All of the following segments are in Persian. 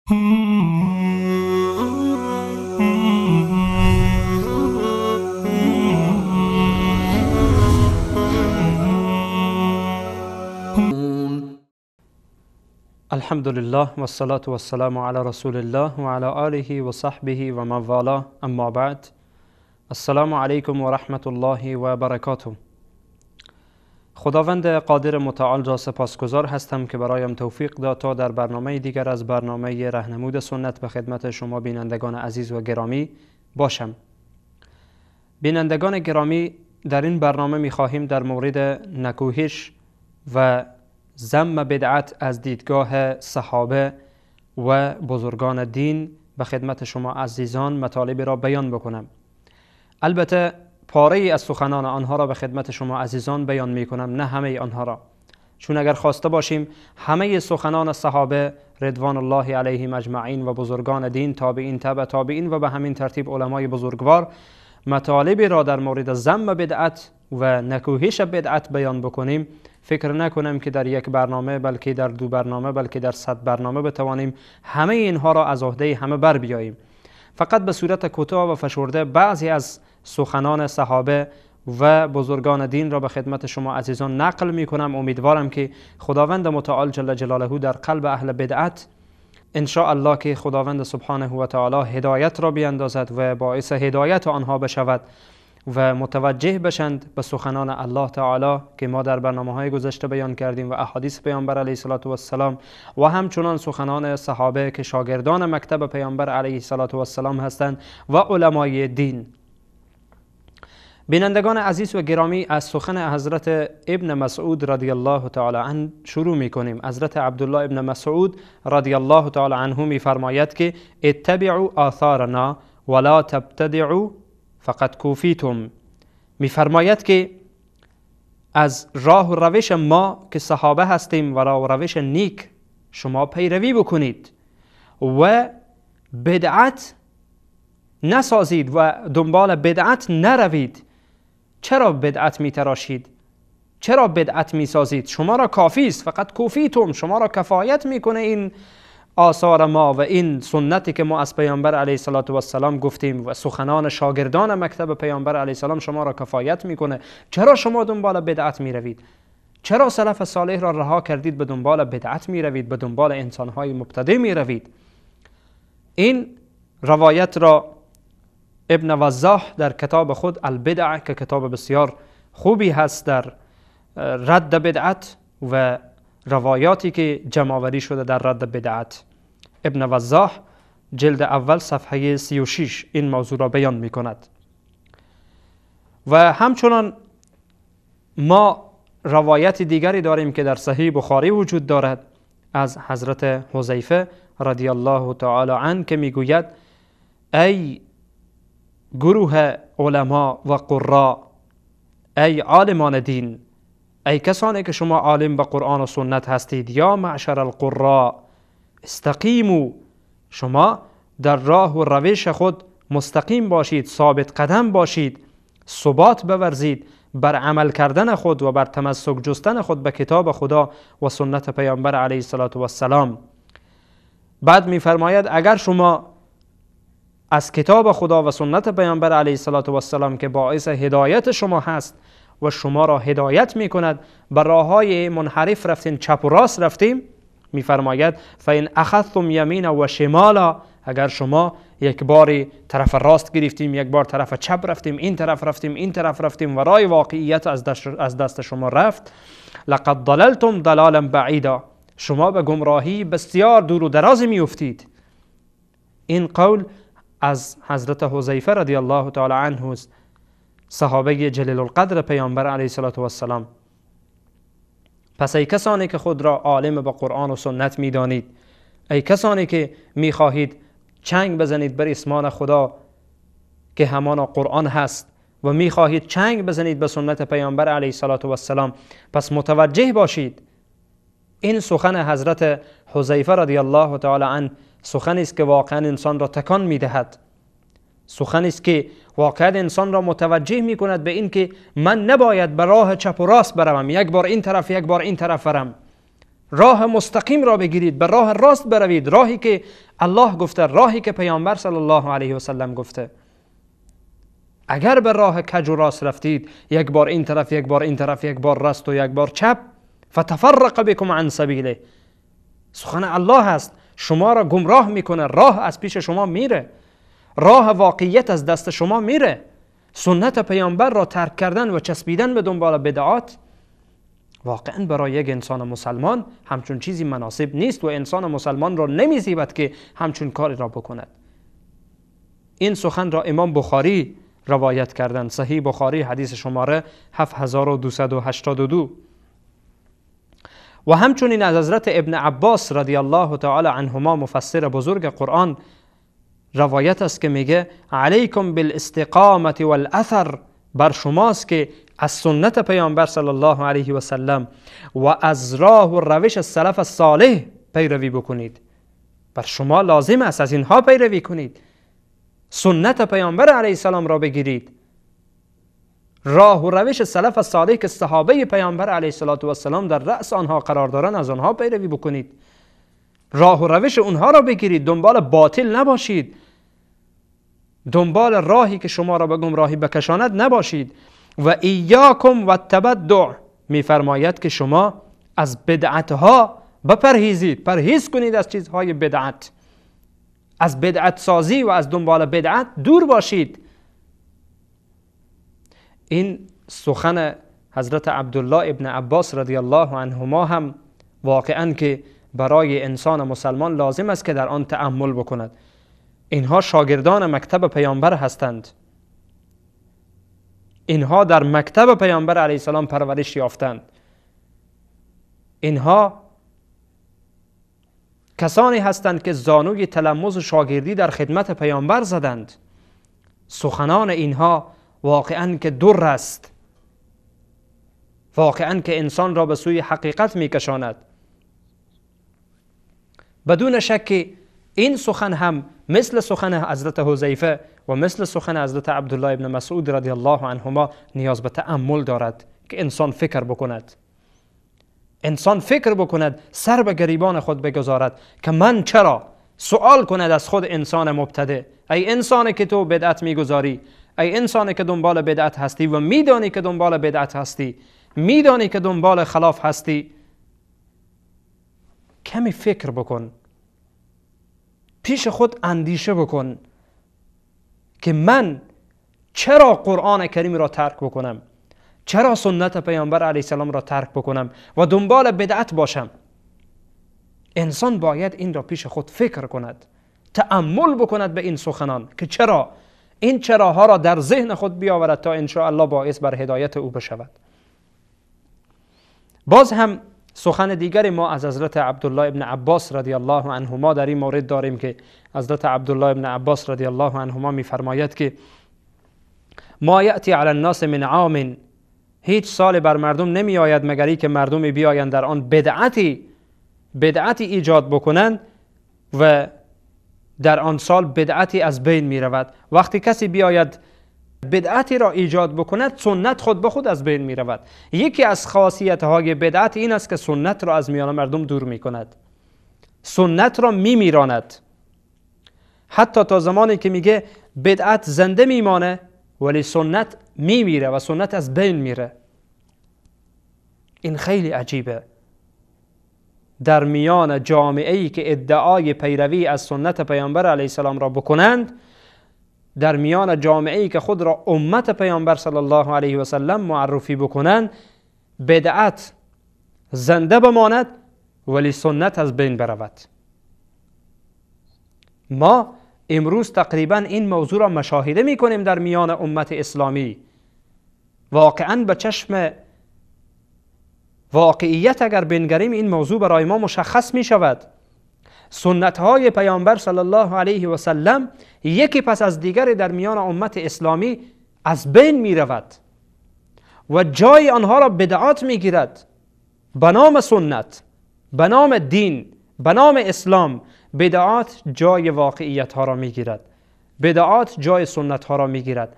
الحمد لله و الصلاة و السلام علی رسول الله و علی آله و صحبه و من والاه، اما بعد. السلام علیکم و رحمت الله و برکاته. خداوند قادر متعال را سپاسگزار هستم که برایم توفیق داد تا در برنامه دیگر از برنامه راهنمود سنت به خدمت شما بینندگان عزیز و گرامی باشم. بینندگان گرامی، در این برنامه می‌خواهیم در مورد نکوهش و ذم بدعت از دیدگاه صحابه و بزرگان دین به خدمت شما عزیزان مطالب را بیان بکنم. البته پاره از سخنان آنها را به خدمت شما عزیزان بیان می کنم، نه همه آنها را، چون اگر خواسته باشیم همه سخنان صحابه رضوان الله علیهم اجمعین و بزرگان دین، تابعین تبع تابعین و به همین ترتیب علمای بزرگوار مطالبی را در مورد ذم بدعت و نکوهش بدعت بیان بکنیم، فکر نکنم که در یک برنامه، بلکه در دو برنامه، بلکه در 100 برنامه بتوانیم همه اینها را از عهده همه بر بیاییم. فقط به صورت کوتاه و فشرده بعضی از سخنان صحابه و بزرگان دین را به خدمت شما عزیزان نقل می کنم. امیدوارم که خداوند متعال جل جلاله در قلب اهل بدعت ان شاء الله که خداوند سبحانه و تعالی هدایت را بیندازد و باعث هدایت آنها بشود و متوجه بشند به سخنان الله تعالی که ما در برنامه‌های گذشته بیان کردیم و احادیث پیامبر علیه الصلاة و السلام و همچنان سخنان صحابه که شاگردان مکتب پیامبر علیه الصلاة و السلام هستند و علمای دین. بینندگان عزیز و گرامی، از سخن حضرت ابن مسعود رضی الله تعالی عنه شروع می‌کنیم. حضرت عبدالله ابن مسعود رضی الله تعالی عنه می‌فرماید که اتبعوا آثارنا ولا تبتدعوا فقط کوفیتم. می‌فرماید که از راه و روش ما که صحابه هستیم و راه و روش نیک شما پیروی بکنید و بدعت نسازید و دنبال بدعت نروید. چرا بدعت میتراشید؟ چرا بدعت میسازید؟ شما را کافی است، فقط کوفیتم، شما را کفایت میکنه این آثار ما و این سنتی که ما از پیامبر علیه الصلاة و السلام گفتیم و سخنان شاگردان مکتب پیامبر علیه السلام شما را کفایت میکنه. چرا شما دنبال بدعت میروید؟ چرا سلف صالح را رها کردید به دنبال بدعت میروید، به دنبال انسانهای مبتدع میروید؟ این روایت را ابن وضاح در کتاب خود البدع که کتاب بسیار خوبی هست در رد بدعت و روایاتی که جمع‌آوری شده در رد بدعت، ابن وضاح جلد اول صفحه 36 این موضوع را بیان می کند. و همچنان ما روایت دیگری داریم که در صحیح بخاری وجود دارد از حضرت حذیفه رضی الله تعالی عنه که میگوید ای گروه علما و قرا، ای عالمان دین، ای کسانی که شما عالم به قرآن و سنت هستید، یا معشر القرا استقیموا، شما در راه و روش خود مستقیم باشید، ثابت قدم باشید، ثبات بورزید بر عمل کردن خود و بر تمسک جستن خود به کتاب خدا و سنت پیامبر علیه الصلاة و السلام. بعد می‌فرماید اگر شما از کتاب خدا و سنت پیامبر علیه الصلاة و السلام که باعث هدایت شما هست و شما را هدایت می کند بر راههای منحرف رفتین، چپ و راست رفتیم، میفرماید فإن اخذتم یمینا و شمالا، اگر شما یک بار طرف راست گرفتیم، یک بار طرف چپ رفتیم، این طرف رفتیم، این طرف رفتیم و راه واقعیت از دست شما رفت، لقد ضللتم ضلالا بعیدا، شما به گمراهی بسیار دور و دراز میافتید. این قول از حضرت حذیفه رضی الله تعالی عنه، صحابه جلیل القدر پیامبر علیه الصلاة و السلام. پس ای کسانی که خود را عالم به قرآن و سنت میدانید، ای کسانی که میخواهید چنگ بزنید بر اسمان خدا که همان قرآن هست و میخواهید چنگ بزنید به سنت پیامبر علیه الصلاة و السلام، پس متوجه باشید این سخن حضرت حذیفه رضی الله تعالی عنه سخنی است که واقعا انسان را تکان میدهد، سخنی است که واقعا انسان را متوجه می کند به این که من نباید به راه چپ و راست بروم، یک بار این طرف یک بار این طرف برم. راه مستقیم را بگیرید، به راه راست بروید، راهی که الله گفته، راهی که پیامبر صلی الله علیه و سلم گفته. اگر به راه کج و راست رفتید، یک بار این طرف، یک بار این طرف، یک بار راست و یک بار چپ، فتفرق بكم عن سبیله، سخن الله هست، شما را گمراه میکنه، راه از پیش شما میره، راه واقعیت از دست شما میره. سنت پیامبر را ترک کردن و چسبیدن به دنبال بدعات واقعا برای یک انسان مسلمان همچون چیزی مناسب نیست و انسان مسلمان را نمیزیبد که همچون کاری را بکند. این سخن را امام بخاری روایت کردن، صحیح بخاری حدیث شماره 7282. و همچنین از حضرت ابن عباس رضی الله تعالی عنهما مفسر بزرگ قرآن روایت است که میگه علیکم بالاستقامت والاثر، بر شماست که از سنت پیامبر صلی الله علیه و سلم و از راه و روش السلف الصالح پیروی بکنید. بر شما لازم است از اینها پیروی کنید، سنت پیامبر علیه السلام را بگیرید، راه و روش سلف الصالح که صحابه پیامبر علیه السلام در رأس آنها قرار دارند از آنها پیروی بکنید، راه و روش اونها را بگیرید، دنبال باطل نباشید، دنبال راهی که شما را به گمراهی بکشاند نباشید. و ایاکم و التبدع، میفرماید که شما از بدعتها بپرهیزید، پرهیز کنید از چیزهای بدعت، از بدعت سازی و از دنبال بدعت دور باشید. این سخن حضرت عبدالله ابن عباس رضی الله عنهما هم واقعا که برای انسان مسلمان لازم است که در آن تأمل بکند. اینها شاگردان مکتب پیامبر هستند، اینها در مکتب پیامبر علیه السلام پرورش یافتند، اینها کسانی هستند که زانوی تلمذ و شاگردی در خدمت پیامبر زدند. سخنان اینها واقعا که در است، واقعا که انسان را به سوی حقیقت میکشاند. بدون شک این سخن هم مثل سخن حضرت حذیفه و مثل سخن حضرت عبدالله ابن مسعود رضی الله عنهما نیاز به تأمل دارد که انسان فکر بکند، انسان فکر بکند، سر به گریبان خود بگذارد که من چرا، سوال کند از خود انسان مبتدع، ای انسانی که تو بدعت میگذاری، ای انسانی که دنبال بدعت هستی و میدانی که دنبال بدعت هستی، میدانی که دنبال خلاف هستی، کمی فکر بکن، پیش خود اندیشه بکن که من چرا قرآن کریم را ترک بکنم، چرا سنت پیامبر علیه السلام را ترک بکنم و دنبال بدعت باشم. انسان باید این را پیش خود فکر کند، تأمل بکند به این سخنان که چرا، این چراها را در ذهن خود بیاورد تا انشاءالله باعث بر هدایت او بشود. باز هم سخن دیگر ما از حضرت عبدالله ابن عباس رضی الله عنهما در این مورد داریم که حضرت عبدالله ابن عباس رضی الله عنهما میفرماید که ما یأتی علی الناس من عام، هیچ سال بر مردم نمی آید مگری که مردم بیایند در آن بدعتی ایجاد بکنند و در آن سال بدعتی از بین می رود. وقتی کسی بیاید بدعتی را ایجاد بکند، سنت خود به خود از بین می رود. یکی از خاصیت های بدعت این است که سنت را از میان مردم دور می کند، سنت را می میراند، حتی تا زمانی که میگه بدعت زنده میمانه ولی سنت میمیره و سنت از بین میره. این خیلی عجیبه. در میان جامعه‌ای که ادعای پیروی از سنت پیامبر علیه السلام را بکنند، در میان جامعه‌ای که خود را امت پیامبر صلی الله علیه و سلم معرفی بکنند، بدعت زنده بماند ولی سنت از بین برود. ما امروز تقریبا این موضوع را مشاهده می کنیم در میان امت اسلامی. واقعا به چشم واقعیت اگر بنگریم این موضوع برای ما مشخص می شود. سنت های پیامبر صلی الله علیه و سلم یکی پس از دیگری در میان امت اسلامی از بین می رود و جای آنها را بدعات می گیرد. به نام سنت، به نام دین، به نام اسلام، بدعات جای واقعیت ها را می گیرد، بدعات جای سنت ها را می گیرد،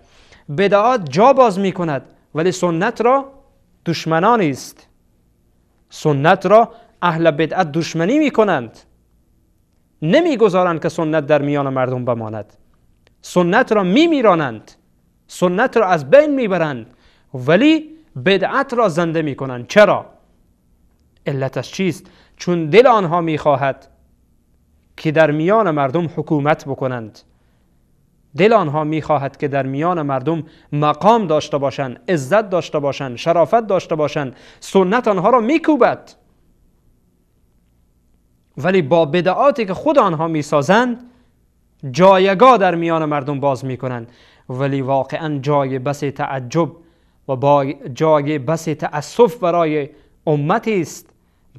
بدعات جا باز می کند ولی سنت را دشمنانی است، سنت را اهل بدعت دشمنی می کنند. نمیگذارند که سنت در میان مردم بماند. سنت را میمیرانند، سنت را از بین میبرند، ولی بدعت را زنده میکنند. چرا؟ علتش چیست؟ چون دل آنها میخواهد که در میان مردم حکومت بکنند. دل آنها میخواهد که در میان مردم مقام داشته باشند، عزت داشته باشند، شرافت داشته باشند. سنت آنها را میکوبد، ولی با بدعاتی که خود آنها میسازند جایگاه در میان مردم باز میکنند. ولی واقعا جای بس تعجب و جای بس تأسف برای امتی است،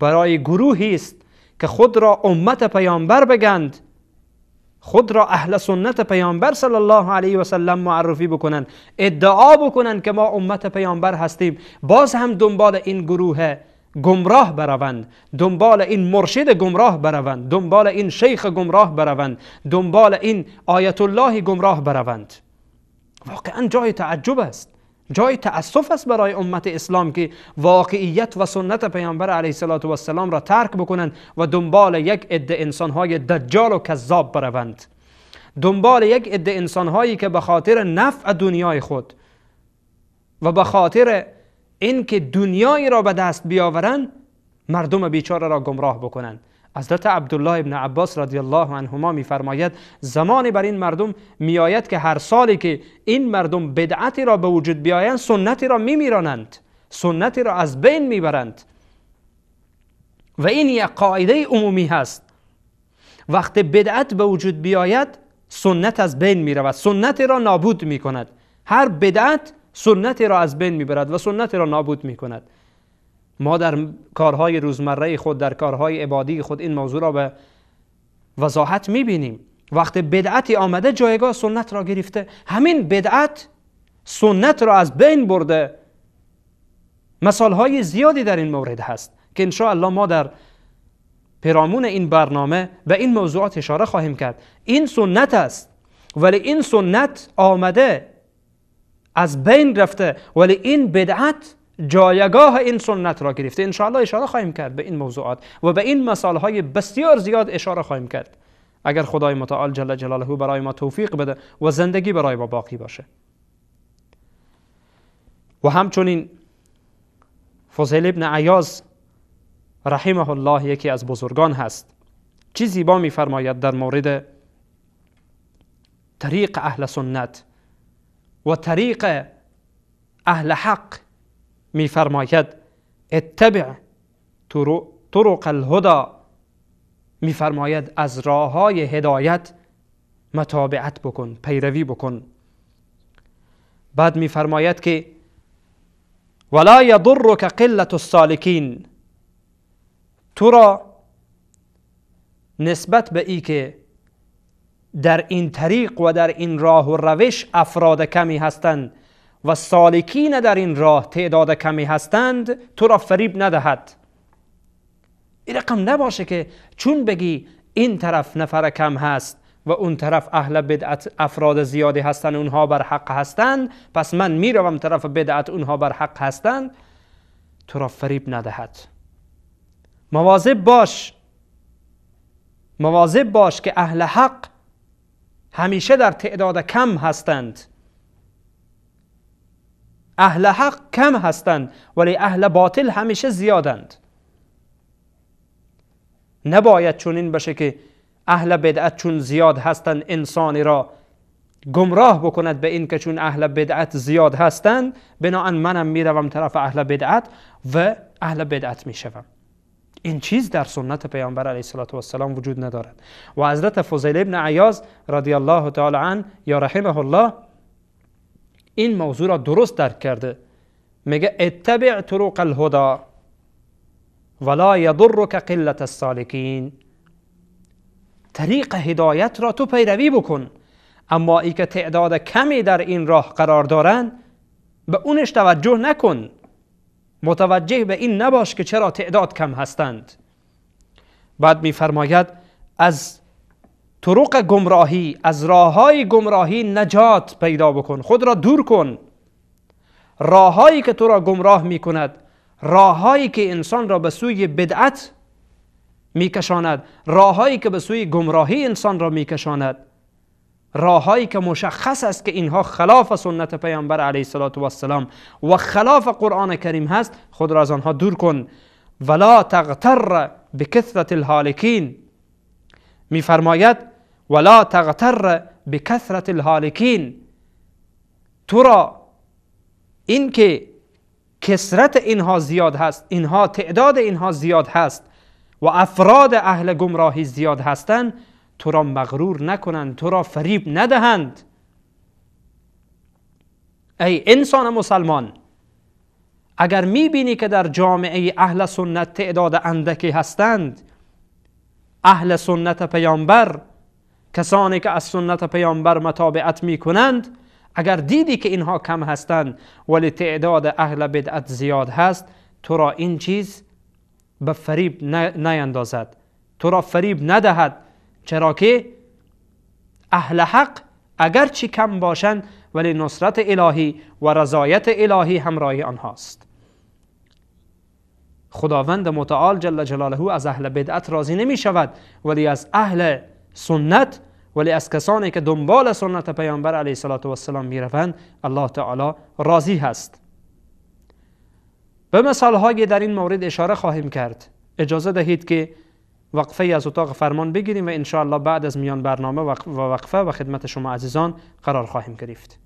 برای گروهی است که خود را امت پیامبر بگند، خود را اهل سنت پیامبر صلی الله علیه و سلم معرفی بکنند، ادعا بکنند که ما امت پیامبر هستیم، باز هم دنبال این گروه گمراه بروند، دنبال این مرشد گمراه بروند، دنبال این شیخ گمراه بروند، دنبال این آیت الله گمراه بروند. واقعا جای تعجب است، جای تأسف است برای امت اسلام که واقعیت و سنت پیامبر علیه السلام را ترک بکنند و دنبال یک عده انسانهای دجال و کذاب بروند، دنبال یک عده انسانهایی که به خاطر نفع دنیای خود و به خاطر اینکه دنیایی را به دست بیاورند مردم بیچاره را گمراه بکنند. حضرت عبدالله ابن عباس رضی الله عنهما میفرماید زمانی بر این مردم میآید که هر سالی که این مردم بدعتی را به وجود بیایند سنتی را میمیرانند، سنتی را از بین میبرند. و این یک قاعده عمومی هست، وقتی بدعت به وجود بیاید سنت از بین میرود، سنت را نابود میکند. هر بدعت سنت را از بین میبرد و سنت را نابود میکند. ما در کارهای روزمره خود، در کارهای عبادی خود این موضوع را به وضاحت میبینیم. وقتی بدعتی آمده جایگاه سنت را گرفته، همین بدعت سنت را از بین برده. مثالهای زیادی در این مورد هست که انشاءالله ما در پیرامون این برنامه به این موضوعات اشاره خواهیم کرد. این سنت است، ولی این سنت آمده از بین رفته، ولی این بدعت جایگاه این سنت را گرفته. انشاءالله اشاره خواهیم کرد به این موضوعات و به این مثالهای بسیار زیاد اشاره خواهیم کرد اگر خدای متعال جل جلاله برای ما توفیق بده و زندگی برای ما باقی باشه. و همچنین فضیل ابن عیاض رحمه الله یکی از بزرگان هست، چی زیبا میفرماید در مورد طریق اهل سنت و طریق اهل حق. میفرماید اتبع طرق الهدى، میفرماید از راه های هدایت متابعت بکن، پیروی بکن. بعد میفرماید که ولا یضرک قلة السالکین، تو را نسبت به ای که در این طریق و در این راه و روش افراد کمی هستند و سالکین در این راه تعداد کمی هستند تو را فریب ندهد. این رقم نباشه که چون بگی این طرف نفر کم هست و اون طرف اهل بدعت افراد زیادی هستند، اونها بر حق هستند، پس من میروم طرف بدعت، اونها بر حق هستند، تو را فریب ندهد. مواظب باش که اهل حق همیشه در تعداد کم هستند. اهل حق کم هستند ولی اهل باطل همیشه زیادند. نباید چنین بشه که اهل بدعت چون زیاد هستند انسانی را گمراه بکند به این که چون اهل بدعت زیاد هستند بناهن منم میروم طرف اهل بدعت و اهل بدعت میشوم. این چیز در سنت پیامبر علیه السلام وجود ندارد. و حضرت فضیل ابن عیاض رضی الله تعالی عنه یا رحمه الله این موضوع را درست درک کرده. میگه اتبع طرق الهدى ولا یضرک قلة السالکین، طریق هدایت را تو پیروی بکن، اما ای که تعداد کمی در این راه قرار دارند به اونش توجه نکن، متوجه به این نباش که چرا تعداد کم هستند. بعد میفرماید از طرق گمراهی، از راههای گمراهی نجات پیدا بکن، خود را دور کن. راههایی که تو را گمراه میکند، راههایی که انسان را به سوی بدعت میکشاند، راههایی که به سوی گمراهی انسان را میکشاند، راههایی که مشخص است که اینها خلاف سنت پیامبر علیه السلام و خلاف قرآن کریم هست، خود را از آنها دور کن. ولا تغتر بکثرت الهالکین، میفرماید ولا تغتر بکثرت الهالکین، تو را این که کثرت اینها زیاد هست، اینها تعداد اینها زیاد هست و افراد اهل گمراهی زیاد هستند، تو را مغرور نکنند، تو را فریب ندهند. ای انسان مسلمان، اگر میبینی که در جامعه اهل سنت تعداد اندکی هستند، اهل سنت پیامبر، کسانی که از سنت پیامبر متابعت میکنند، اگر دیدی که اینها کم هستند ولی تعداد اهل بدعت زیاد هست، تو را این چیز به فریب نیندازد، تو را فریب ندهد، چرا که اهل حق اگرچه کم باشند ولی نصرت الهی و رضایت الهی همراه آنهاست. خداوند متعال جل جلاله از اهل بدعت راضی نمی شود، ولی از اهل سنت، ولی از کسانی که دنبال سنت پیامبر علیه السلام می روند، الله تعالی راضی هست. به مثالهای در این مورد اشاره خواهیم کرد. اجازه دهید که وقفه از اتاق فرمان بگیریم و انشاءالله بعد از میان برنامه و وقفه و خدمت شما عزیزان قرار خواهیم گرفت.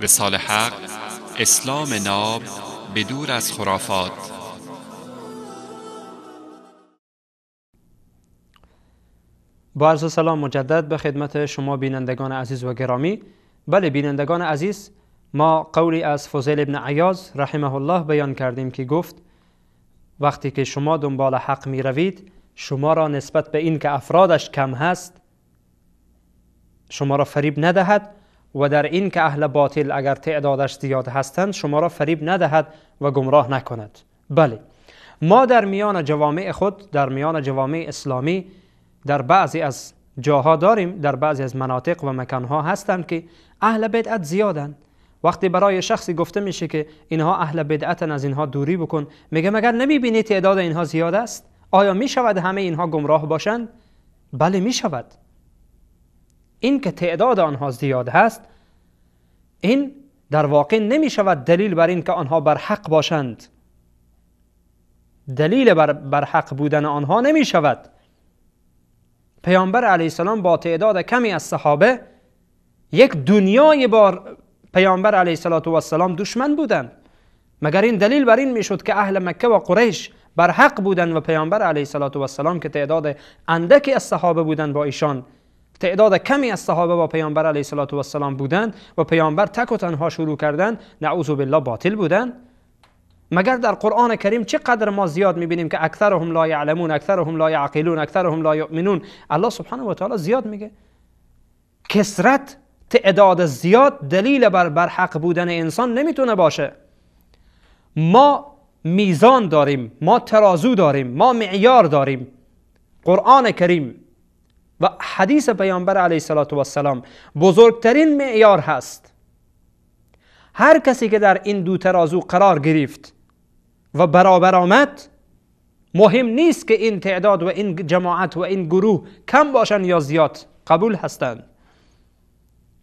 وصال حق، اسلام ناب بدور از خرافات. با عرض سلام مجدد به خدمت شما بینندگان عزیز و گرامی. بله بینندگان عزیز، ما قولی از فضیل ابن عیاض رحمه الله بیان کردیم که گفت وقتی که شما دنبال حق می روید، شما را نسبت به این که افرادش کم هست شما را فریب ندهد، و در این که اهل باطل اگر تعدادش زیاد هستند شما را فریب ندهد و گمراه نکند. بله، ما در میان جوامع خود، در میان جوامع اسلامی، در بعضی از جاها داریم، در بعضی از مناطق و مکانها هستند که اهل بدعت زیادند. وقتی برای شخصی گفته میشه که اینها اهل بدعتن، از اینها دوری بکن، میگه مگر نمیبینی تعداد اینها زیاد است؟ آیا میشود همه اینها گمراه باشند؟ بله میشود. این که تعداد آنها زیاد هست، این در واقع نمی شود دلیل بر این که آنها بر حق باشند. دلیل بر حق بودن آنها نمی شود. پیامبر علیه السلام با تعداد کمی از صحابه یک دنیای بار پیامبر علیه السلام دشمن بودند. مگر این دلیل بر این می شد که اهل مکه و قریش بر حق بودند و پیامبر علیه السلام که تعداد اندکی از صحابه بودند با ایشان، تعداد کمی از صحابه با پیامبر علیه السلام بودند و پیامبر تک و تنها شروع کردند، نعوذ بالله باطل بودند؟ مگر در قرآن کریم چقدر ما زیاد میبینیم که اکثرهم لا یعلمون، اکثرهم لا یعقلون، اکثرهم لا یؤمنون. الله سبحانه و تعالی زیاد میگه. کثرت، تعداد زیاد دلیل بر حق بودن انسان نمیتونه باشه. ما میزان داریم، ما ترازو داریم، ما معیار داریم. قرآن کریم و حدیث پیامبر علیه السلام بزرگترین معیار هست. هر کسی که در این دو ترازو قرار گرفت و برابر آمد، مهم نیست که این تعداد و این جماعت و این گروه کم باشن یا زیاد، قبول هستند.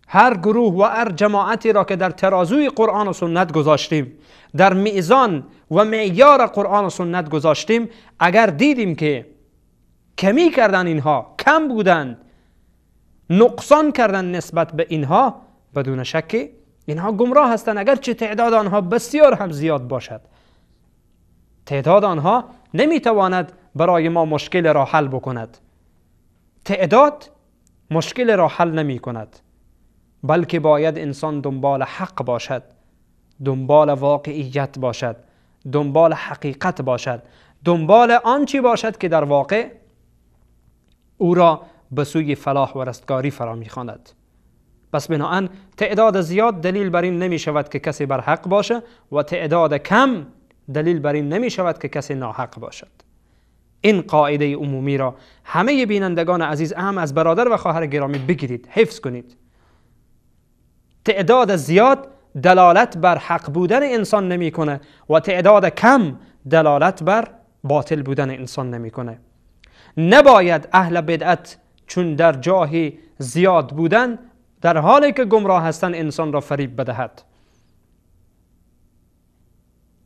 هر گروه و هر جماعتی را که در ترازوی قرآن و سنت گذاشتیم، در میزان و معیار قرآن و سنت گذاشتیم، اگر دیدیم که کمی کردن اینها، کم بودن، نقصان کردن نسبت به اینها، بدون شک اینها گمراه هستند، اگرچه تعداد آنها بسیار هم زیاد باشد. تعداد آنها نمیتواند برای ما مشکل را حل بکند. تعداد مشکل را حل نمی کند. بلکه باید انسان دنبال حق باشد، دنبال واقعیت باشد، دنبال حقیقت باشد، دنبال آنچه باشد که در واقع او را به سوی فلاح و رستگاری فرا می‌خواند. پس بنابراین تعداد زیاد دلیل بر این نمی شود که کسی بر حق باشه و تعداد کم دلیل بر این نمی شود که کسی ناحق باشد. این قاعده عمومی را همه بینندگان عزیز، اهم از برادر و خواهر گرامی، بگیرید، حفظ کنید. تعداد زیاد دلالت بر حق بودن انسان نمی‌کنه و تعداد کم دلالت بر باطل بودن انسان نمی‌کنه. نباید اهل بدعت چون در جای زیاد بودن در حالی که گمراه هستند انسان را فریب بدهد.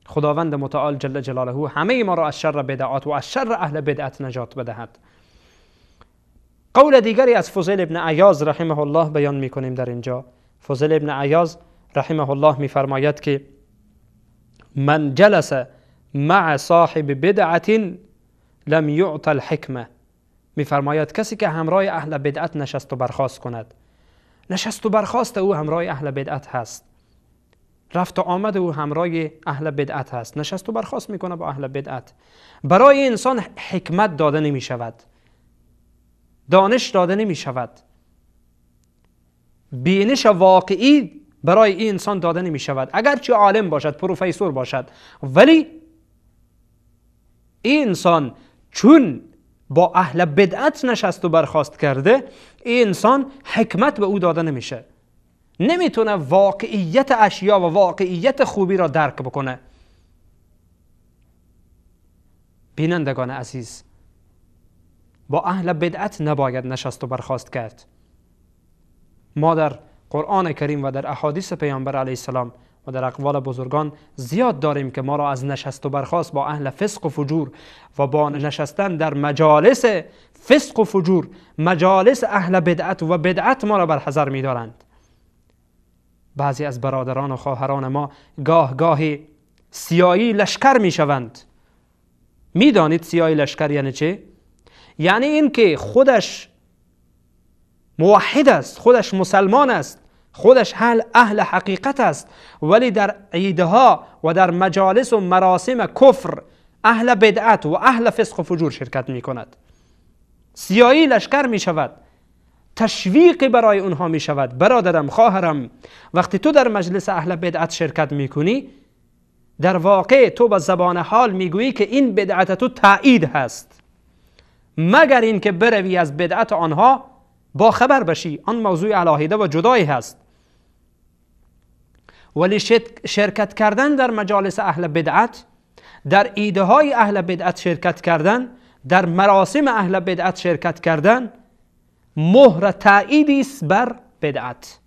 خداوند متعال جل جلاله همه ما را از شر بدعات و از شر اهل بدعت نجات بدهد. قول دیگری از فضیل ابن عیاض رحمه الله بیان می‌کنیم در اینجا. فضیل ابن عیاض رحمه الله می‌فرماید که من جلس مع صاحب بدعت لم یعط الحکمه. می‌فرماید کسی که همراه اهل بدعت نشست و برخاست کند، نشست و برخاست او همراه اهل بدعت هست، رفت و آمد او همراه اهل بدعت هست، نشست و برخاست میکنه با اهل بدعت، برای انسان حکمت داده نمی شود، دانش داده نمی شود، بینش واقعی برای این انسان داده نمی شود. اگرچه عالم باشد، پروفسور باشد، ولی این انسان چون با اهل بدعت نشست و برخاست کرده، این انسان حکمت به او داده نمیشه، نمیتونه واقعیت اشیا و واقعیت خوبی را درک بکنه. بینندگان عزیز، با اهل بدعت نباید نشست و برخاست کرد. ما در قرآن کریم و در احادیث پیامبر علیه السلام و در اقوال بزرگان زیاد داریم که ما را از نشست و برخاست با اهل فسق و فجور و با نشستن در مجالس فسق و فجور، مجالس اهل بدعت و بدعت ما را برحذر می دارند. بعضی از برادران و خواهران ما گاه گاهی سیایی لشکر می شوند. می دانید سیایی لشکر یعنی چه؟ یعنی این که خودش موحد است، خودش مسلمان است، خودش اهل حقیقت است، ولی در عیدها و در مجالس و مراسم کفر اهل بدعت و اهل فسق و فجور شرکت می کند. سیایی لشکر می شود، تشویق برای اونها می شود. برادرم، خواهرم، وقتی تو در مجلس اهل بدعت شرکت می کنی، در واقع تو با زبان حال می گویی که این بدعت تو تایید هست، مگر این که بروی از بدعت آنها با خبر بشی، آن موضوع علاهیده و جدایی هست. ولی شرکت کردن در مجالس اهل بدعت، در ایده های اهل بدعت شرکت کردن، در مراسم اهل بدعت شرکت کردن، مهر تأییدی است بر بدعت،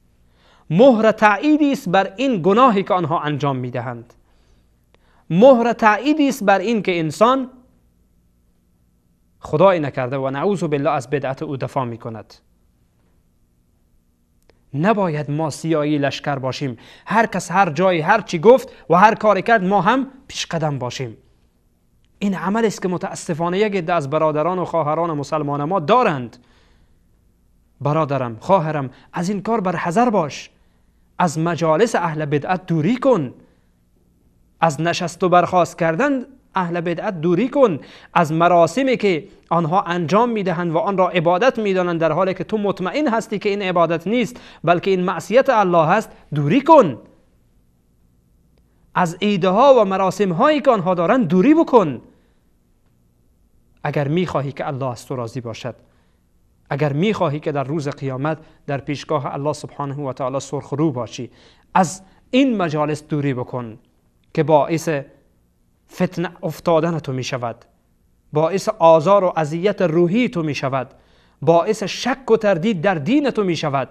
مهر تأییدی است بر این گناهی که آنها انجام میدهند، مهر تأییدی است بر این که انسان خدای نکرده و نعوذ بالله از بدعت او دفاع میکند. نباید ما سیایی لشکر باشیم، هر کس هر جایی هر چی گفت و هر کاری کرد ما هم پیش قدم باشیم. این عمل است که متاسفانه یک عده از برادران و خواهران مسلمان ما دارند. برادرم، خواهرم، از این کار برحذر باش. از مجالس اهل بدعت دوری کن، از نشست و برخاست کردن اهل بدعت دوری کن، از مراسمی که آنها انجام میدهند و آن را عبادت میدانند در حالی که تو مطمئن هستی که این عبادت نیست بلکه این معصیت الله هست، دوری کن. از ایده ها و مراسم هایی که آنها دارند دوری بکن. اگر میخواهی که الله از تو راضی باشد، اگر میخواهی که در روز قیامت در پیشگاه الله سبحانه و تعالی سرخرو باشی، از این مجالس دوری بکن که باعث فتنه افتادن تو می شود، باعث آزار و اذیت روحی تو می شود، باعث شک و تردید در دین تو می شود.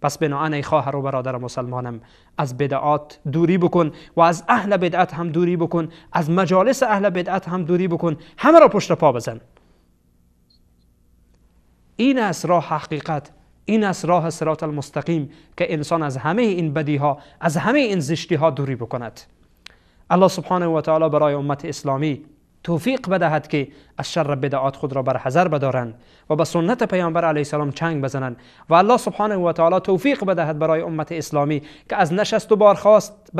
پس بنابراین ای خواهر و برادر مسلمانم، از بدعات دوری بکن و از اهل بدعت هم دوری بکن، از مجالس اهل بدعت هم دوری بکن، همه را پشت پا بزن. این است راه حقیقت، این است راه صراط المستقیم که انسان از همه این بدیها، از همه این زشتی ها دوری بکند. الله سبحانه و تعالی برای امت اسلامی توفیق بدهد که از شر بدعات خود را بر حذر بدارند و به سنت پیامبر علیه السلام چنگ بزنند و الله سبحانه و تعالی توفیق بدهد برای امت اسلامی که از نشست و بارخاست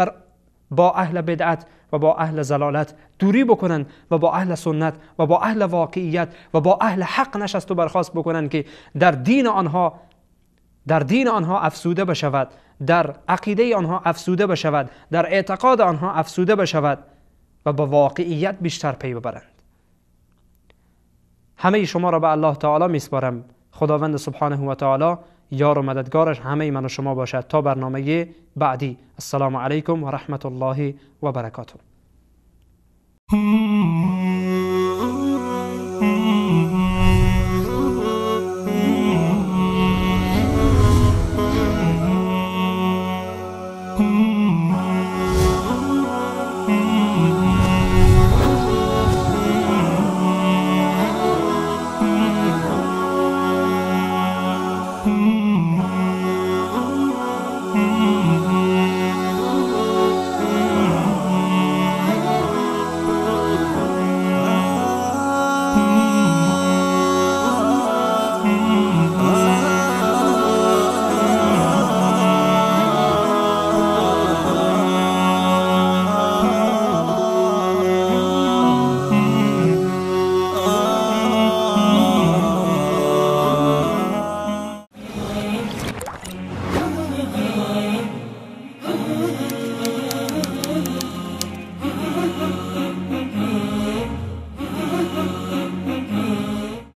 با اهل بدعت و با اهل ضلالت دوری بکنند و با اهل سنت و با اهل واقعیت و با اهل حق نشست و برخاست بکنند که در دین آنها افسوده بشود، در عقیده آنها افسوده بشود، در اعتقاد آنها افسوده بشود و با واقعیت بیشتر پی ببرند. همه شما را به الله تعالی میسپارم. خداوند سبحانه و تعالی یار و مددگارش همه من و شما باشد تا برنامه بعدی. السلام علیکم و رحمت الله و برکاته.